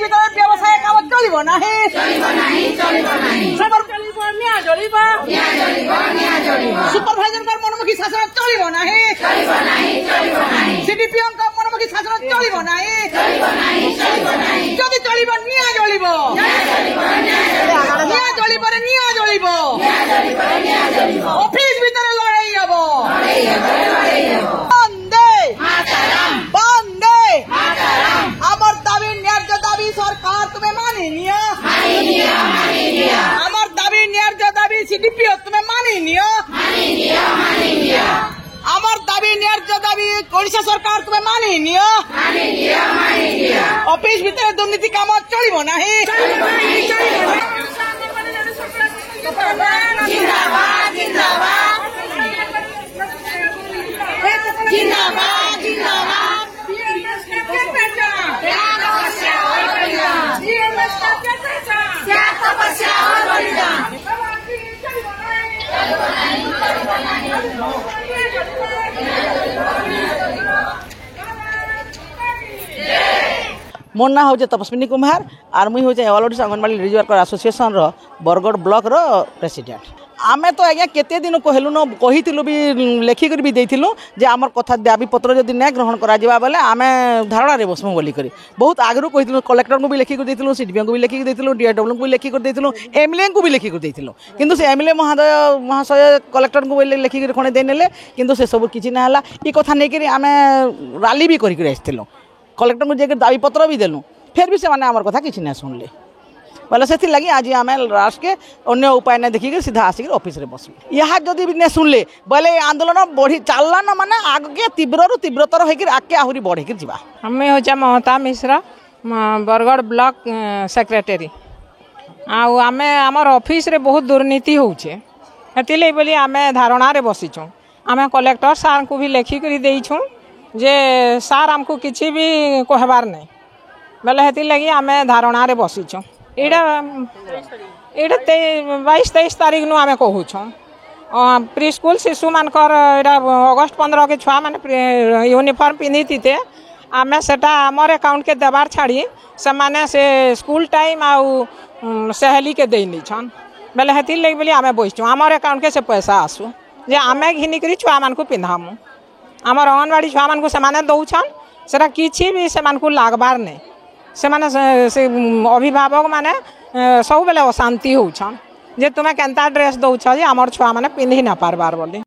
ভিতরে ব্যবসায় কাম চলিব নাহি সুপারভাইজার মনোমুখী শাসন চলিব নাহি সিডিপিও মনোমুখী শাসন চলিব নাহি যদি চলিব নিয়া জ্বলিব নিয়া জ্বলিব অফিস ভিতরে লড়াই হব বন্দে বন্দে আমার দাবি ন্যায্য দাবি সরকার তুমি মানি নিও আমার দাবি ন্যায্য দাবি সিডিপিও তুমি মানি নিও আমার দাবি ন্যায্য দাবি ওড়িশা সরকার তুমি মানি নিও অফিস ভিতরে দুর্নীতি কাম চলিব নাহি জিন্দাবাদ জিন্দাবাদ জিন্দাবাদ জিন্দাবাদ मोर ना हूँ तपस्विनी कुमार और मुई हूँ all Odisha anganwadi ladies worker association Bargarh block रो प्रेसिडेंट आमे तो आज्ञा केते दिन कहलु न कहिथिलु भी लेखिक भी देथिलु जे आमर कथा दाबी पत्र जदि न ग्रहण करा जिबा बेले आमे धारणा रे बसमु बोली करी बहुत आगरु कहिथिलु कलेक्टर को भी लेखिक देथिलु सीडीपी को भी लेखिक देथिलु डीआरडब्ल्यू को भी लेखिक देथिलु एमएलए को भी लेखिक देथिलु किंतु से एमएलए महाशय कलेक्टर को लेखिक खणे दे नेले किंतु से सब किछि ना हला ई कथा नै करी आमे रैली भी करी आइथिलु कलेक्टर को जेके दाबी पत्र भी देलु फिर भी से माने आमर कथा किछि ना सुनले बोले से लगी आज आम लास्ट के अन्य उपाय न देखिक सीधा आसिक ऑफिस रे बसलु यहाँ जदि भी सुनले बोले आंदोलन बढ़ी चलला न माने आगे तीव्र तीव्रतर होकर आगे आहरी बढ़े जा हमें हो महता मिश्रा बरगढ़ ब्लॉक सेक्रेटरी आम आमर ऑफिस रे बहुत दुर्नीति होचे हेतिले बोली आम धारणा रे बसीचु आम कलेक्टर सार को भी लेखिक देइछु जे सार आमको किसी भी कहबार नहीं बोले हेति लगी आम धारणा रे बसीचु एटा 22-23 तारीख नु आमे कहूँ प्री स्कूल शिशु मानकर अगस्ट 15 के छुआ माने यूनिफॉर्म पिंधि थे आम सेटा आमर अकाउंट के देवार छाड़ी से माने से स्कूल टाइम आउ सहेली के देनी छन बेले हेति लगी बोली आमे बसचु आमर अकाउंट के से पैसा आसु जे आमे घिनिकरी छुआ मान को पिंधामु आमर अंगनवाड़ी छुआ मान को से माने दउछन सेटा किछि भी से मान को लागबार नहीं से माने से अभिभावक माने सब बेले अशांति होछन जे तुमे केनता ड्रेस दउछ जे हमर छुआ माने पिंधि ना पारबार बोली।